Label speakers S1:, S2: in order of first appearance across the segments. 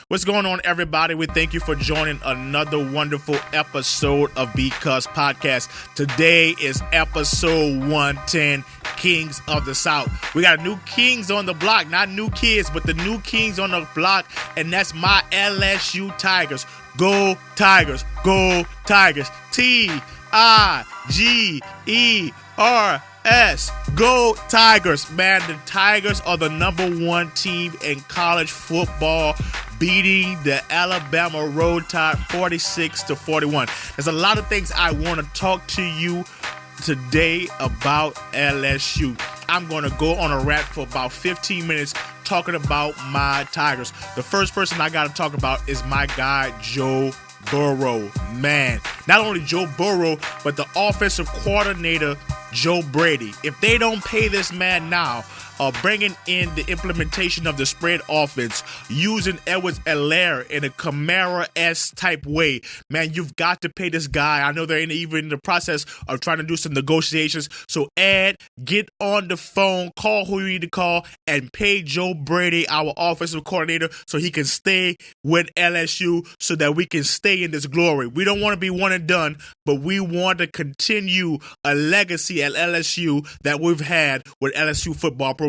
S1: What's going on, everybody? We thank you for joining another wonderful episode of Because Podcast. Today is episode 110, Kings of the South. We got new kings on the block, not new kids, but the new kings on the block, and that's my LSU Tigers. Go Tigers, go Tigers. Tigers. Go Tigers. Man, the Tigers are the number one team in college football, beating the Alabama Road Tide 46-41. There's a lot of things I want to talk to you today about LSU. I'm going to go on a rant for about 15 minutes talking about my Tigers. The first person I got to talk about is my guy, Joe Burrow. Man, not only Joe Burrow, but the offensive coordinator, Joe Brady. If they don't pay this man now, bringing in the implementation of the spread offense, using Edwards-Helaire in a Kamara-esque type way, man, you've got to pay this guy. I know they're even in the process of trying to do some negotiations. So, Ed, get on the phone, call who you need to call, and pay Joe Brady, our offensive coordinator, so he can stay with LSU so that we can stay in this glory. We don't want to be one and done, but we want to continue a legacy at LSU that we've had with LSU football program.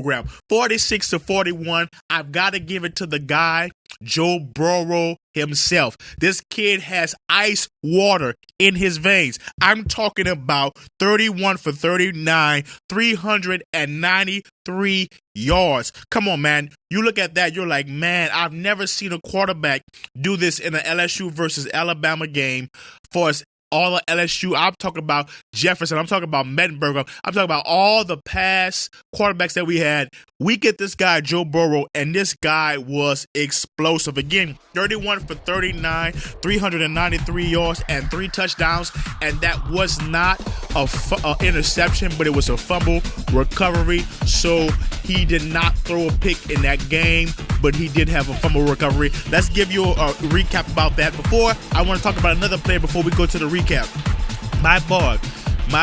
S1: 46-41. I've got to give it to the guy, Joe Burrow himself. This kid has ice water in his veins. I'm talking about 31 for 39, 393 yards. Come on, man. You look at that, you're like, man, I've never seen a quarterback do this in an LSU versus Alabama game for us. All of LSU, I'm talking about Jefferson, I'm talking about Mettenberger, I'm talking about all the past quarterbacks that we had. We get this guy, Joe Burrow, and this guy was explosive. Again, 31 for 39, 393 yards, and 3 touchdowns, and that was not a interception, but it was a fumble recovery, so he did not throw a pick in that game, but he did have a fumble recovery. Let's give you a recap about that. Before, I want to talk about another player before we go to the recap. My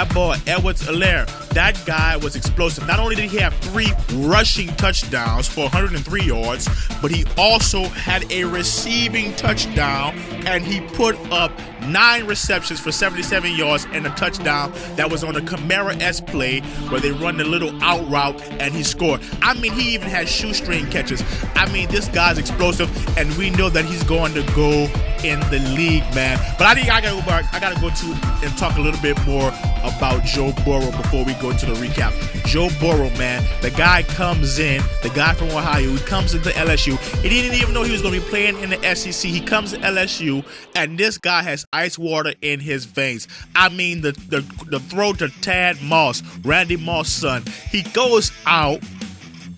S1: boy, Edwards-Helaire, that guy was explosive. Not only did he have 3 rushing touchdowns for 103 yards, but he also had a receiving touchdown, and he put up 9 receptions for 77 yards and a touchdown that was on a Kamara-esque play where they run the little out route and he scored. I mean, he even had shoestring catches. I mean, this guy's explosive, and we know that he's going to go in the league, man. But I think I gotta go back. I gotta go to and talk a little bit more about Joe Burrow before we go to the recap. Joe Burrow, man, the guy comes in, the guy from Ohio, he comes into LSU. He didn't even know he was going to be playing in the SEC. He comes to LSU, and this guy has ice water in his veins. I mean, the throw to Tad Moss, Randy Moss' son, he goes out,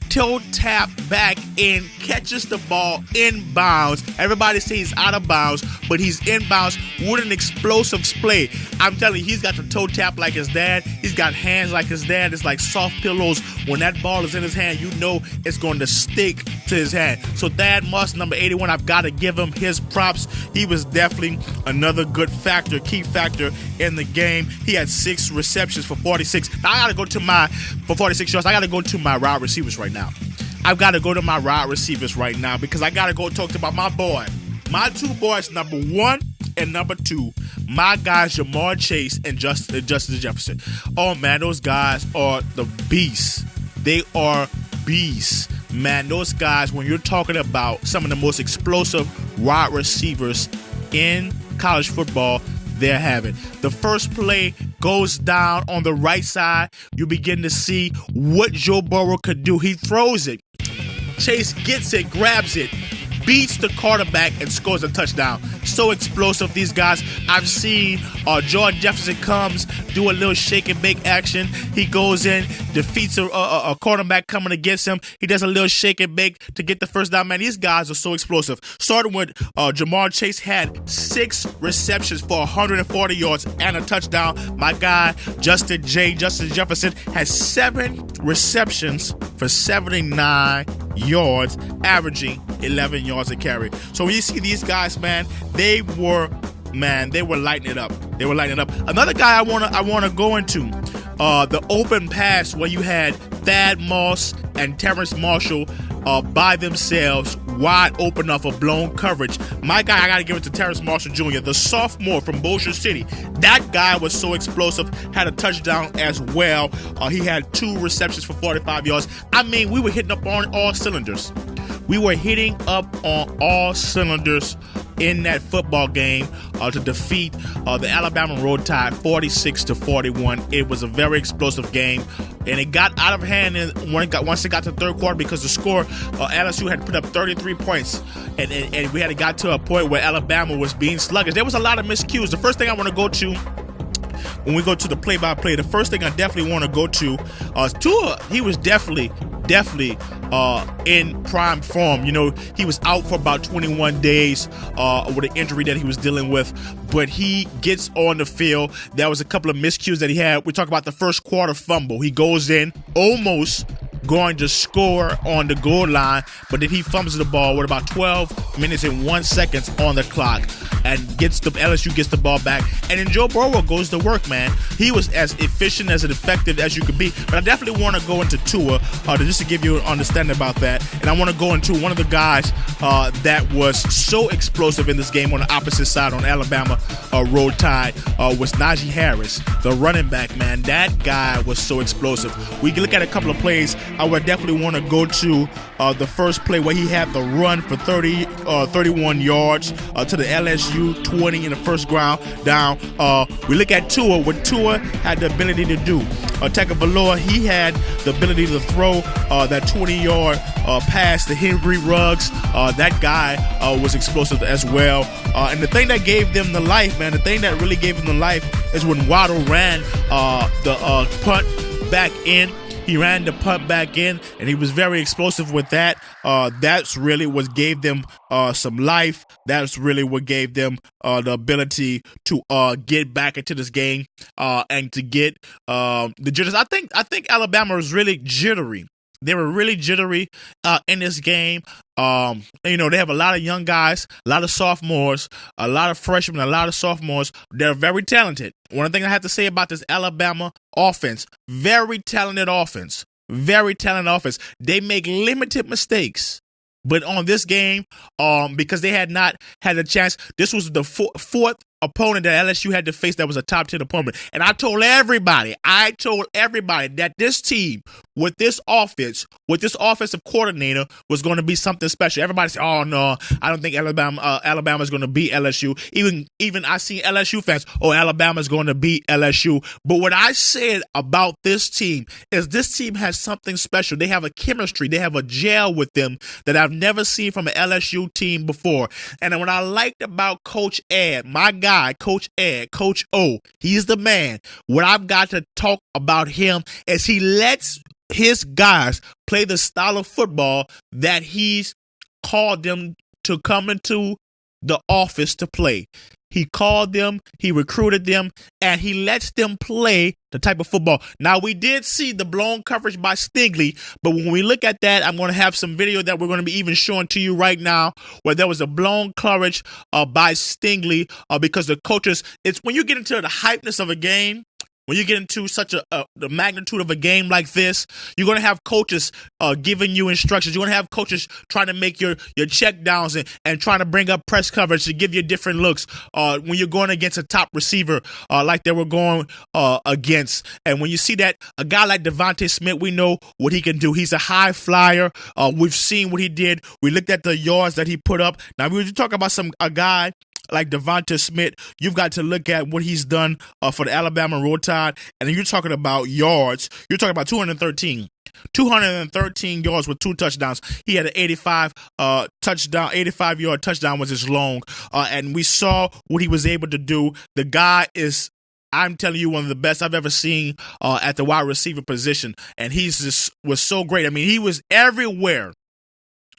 S1: toe tap back in, catches the ball inbounds. Everybody says he's out of bounds, but he's inbounds with an explosive play. I'm telling you, he's got the toe tap like his dad. He's got hands like his dad. It's like soft pillows. When that ball is in his hand, you know it's going to stick to his hand. So Thad Moss, number 81, I've got to give him his props. He was definitely another good factor, key factor in the game. He had 6 receptions for 46. Now I got to go to for 46 yards. I got to go to my wide receivers right now. I've got to go to my wide receivers right now because I got to go talk about my boy. My 2 boys, number 1 and number 2. My guys, Jamar Chase and Justin Jefferson. Oh, man, those guys are the beasts. They are beasts. Man, those guys, when you're talking about some of the most explosive wide receivers in college football, they're having. The first play goes down on the right side. You begin to see what Joe Burrow could do. He throws it. Chase gets it, grabs it, beats the quarterback, and scores a touchdown. So explosive, these guys. I've seen Jordan Jefferson comes, do a little shake and bake action. He goes in, defeats a quarterback coming against him. He does a little shake and bake to get the first down. Man, these guys are so explosive. Starting with Jamar Chase had 6 receptions for 140 yards and a touchdown. My guy, Justin Jefferson, has 7 receptions for 79 yards, averaging 11 yards a carry. So when you see these guys, man, they were lighting it up. Another guy I wanna go into, the open pass where you had Thad Moss and Terrence Marshall by themselves wide open off a blown coverage. My guy, I got to give it to Terrace Marshall Jr., the sophomore from Bossier City. That guy was so explosive, had a touchdown as well. He had 2 receptions for 45 yards. I mean, we were hitting up on all cylinders. We were hitting up on all cylinders in that football game to defeat the Alabama Road Tide 46-41. It was a very explosive game, and it got out of hand once it got to the third quarter because the score, LSU had put up 33 points, and we had got to a point where Alabama was being sluggish. There was a lot of miscues. The first thing I want to go to when we go to the play-by-play, the first thing I definitely want to go to Tua. He was definitely in prime form. You know, he was out for about 21 days with an injury that he was dealing with, but he gets on the field. There was a couple of miscues that he had. We talk about the first quarter fumble. He goes in almost going to score on the goal line, but then he fumbles the ball with about 12 minutes and 1 second on the clock, and LSU gets the ball back. And then Joe Burrow goes to work, man. He was as efficient, as effective as you could be. But I definitely want to go into Tua just to give you an understanding about that. And I want to go into one of the guys that was so explosive in this game on the opposite side on Alabama Road Tide was Najee Harris, the running back, man. That guy was so explosive. We can look at a couple of plays. I would definitely want to go to the first play where he had the run for 31 yards to the LSU 20 in the first ground down. We look at Tua, what Tua had the ability to do. Tagovailoa, he had the ability to throw that 20-yard pass to Henry Ruggs. That guy was explosive as well. And the thing that gave them the life, man, the thing that really gave them the life is when Waddle ran the punt back in. He ran the punt back in, and he was very explosive with that. That's really what gave them some life. That's really what gave them the ability to get back into this game and to get the jitters. I think Alabama was really jittery. They were really jittery in this game. You know, they have a lot of young guys, a lot of sophomores, a lot of freshmen, a lot of sophomores. They're very talented. One thing I have to say about this Alabama offense, very talented offense. Very talented offense. They make limited mistakes. But on this game, because they had not had a chance, this was the fourth opponent that LSU had to face that was a top 10 opponent. And I told everybody that this team with this offense, with this offensive coordinator was going to be something special. Everybody said, oh no, I don't think Alabama is going to beat LSU. Even I seen LSU fans, oh, Alabama's going to beat LSU. But what I said about this team is this team has something special. They have a chemistry. They have a gel with them that I've never seen from an LSU team before. And what I liked about Coach Ed, my guy, Coach Ed, Coach O, he's the man. What I've got to talk about him is he lets his guys play the style of football that he's called them to come into the office to play. He called them, he recruited them, and he lets them play the type of football. Now, we did see the blown coverage by Stingley, but when we look at that, I'm going to have some video that we're going to be even showing to you right now where there was a blown coverage by Stingley because the coaches, it's when you get into the hypeness of a game, when you get into such the magnitude of a game like this, you're going to have coaches giving you instructions. You're going to have coaches trying to make your check downs and trying to bring up press coverage to give you different looks when you're going against a top receiver like they were going against. And when you see that, a guy like Devontae Smith, we know what he can do. He's a high flyer. We've seen what he did. We looked at the yards that he put up. Now, we were talking about a guy like Devonta Smith. You've got to look at what he's done for the Alabama Road Tide, and then you're talking about yards. You're talking about 213 yards with 2 touchdowns. He had an 85-yard touchdown was his long, and we saw what he was able to do. The guy is, I'm telling you, one of the best I've ever seen at the wide receiver position, and he's just was so great. I mean, he was everywhere.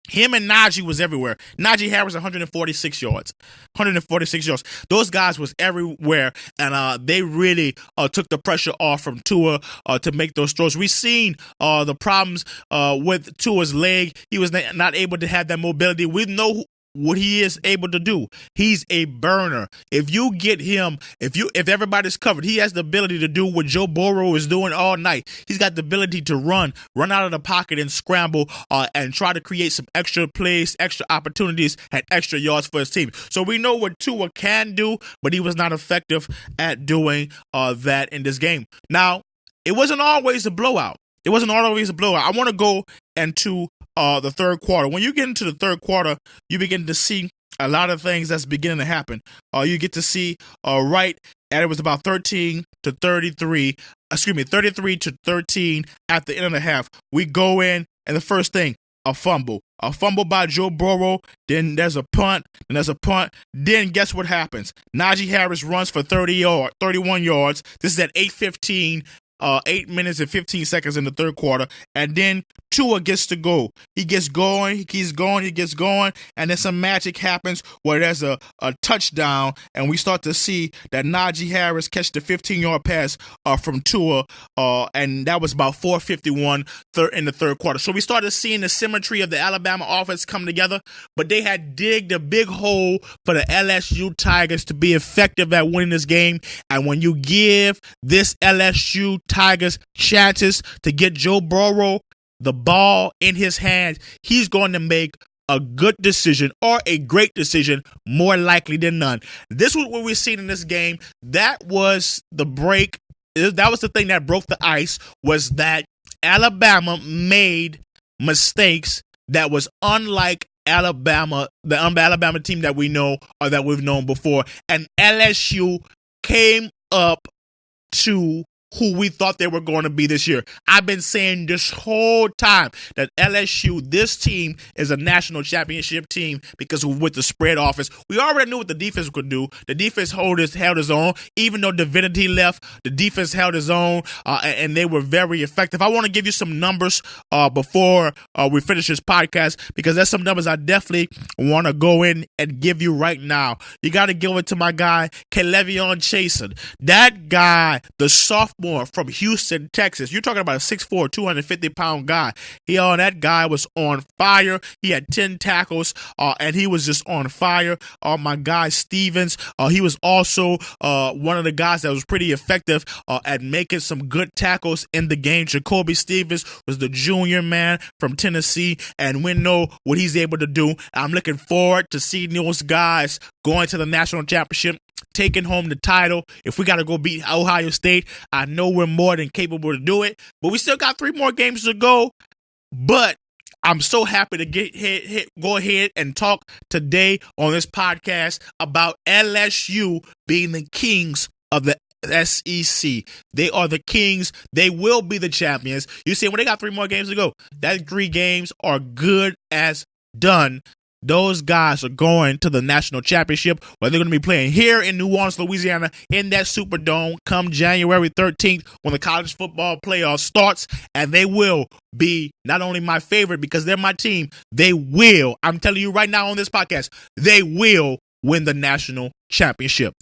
S1: Him and Najee was everywhere. Najee Harris, 146 yards. 146 yards. Those guys was everywhere, and they really took the pressure off from Tua to make those throws. We've seen the problems with Tua's leg. He was not able to have that mobility. We know what he is able to do. He's a burner. If you get him, if everybody's covered, he has the ability to do what Joe Burrow is doing all night. He's got the ability to run out of the pocket and scramble and try to create some extra plays, extra opportunities, and extra yards for his team. So we know what Tua can do, but he was not effective at doing that in this game. Now, it wasn't always a blowout. I want to go into the third quarter. When you get into the third quarter, you begin to see a lot of things that's beginning to happen. You get to see right, and it was about 33 to 13 at the end of the half. We go in, and the first thing, a fumble by Joe Burrow. Then there's a punt. Then guess what happens? Najee Harris runs for 31 yards. This is at 8:15. 8 minutes and 15 seconds in the third quarter, and then Tua gets to go. He gets going, and then some magic happens where there's a touchdown, and we start to see that Najee Harris catch the 15-yard pass from Tua, and that was about 4:51 in the third quarter. So we started seeing the symmetry of the Alabama offense come together, but they had digged a big hole for the LSU Tigers to be effective at winning this game, and when you give this LSU Tigers chances to get Joe Burrow the ball in his hands, he's going to make a good decision or a great decision, more likely than none. This was what we're seeing in this game. That was the break. That was the thing that broke the ice, was that Alabama made mistakes that was unlike Alabama, the Alabama team that we know or that we've known before. And LSU came up to who we thought they were going to be this year. I've been saying this whole time that LSU, this team, is a national championship team because with the spread offense, we already knew what the defense could do. The defense held its own. Even though Divinity left, the defense held its own, and they were very effective. I want to give you some numbers before we finish this podcast, because there's some numbers I definitely want to go in and give you right now. You got to give it to my guy, K'Levion Chasen. That guy, the sophomore from Houston, Texas. You're talking about a 6'4", 250-pound guy. That guy was on fire. He had 10 tackles, and he was just on fire. My guy Stevens, he was also one of the guys that was pretty effective at making some good tackles in the game. Jacoby Stevens was the junior man from Tennessee, and we know what he's able to do. I'm looking forward to seeing those guys going to the national championship, taking home the title. If we got to go beat Ohio State, I know we're more than capable to do it, but we still got 3 more games to go. But I'm so happy to go ahead and talk today on this podcast about LSU being the kings of the SEC. They are the kings. They will be the champions. You see, when they got 3 more games to go, that 3 games are good as done. Those guys are going to the national championship, where they're going to be playing here in New Orleans, Louisiana, in that Superdome come January 13th when the college football playoff starts, and they will be not only my favorite because they're my team, they will, I'm telling you right now on this podcast, they will win the national championship.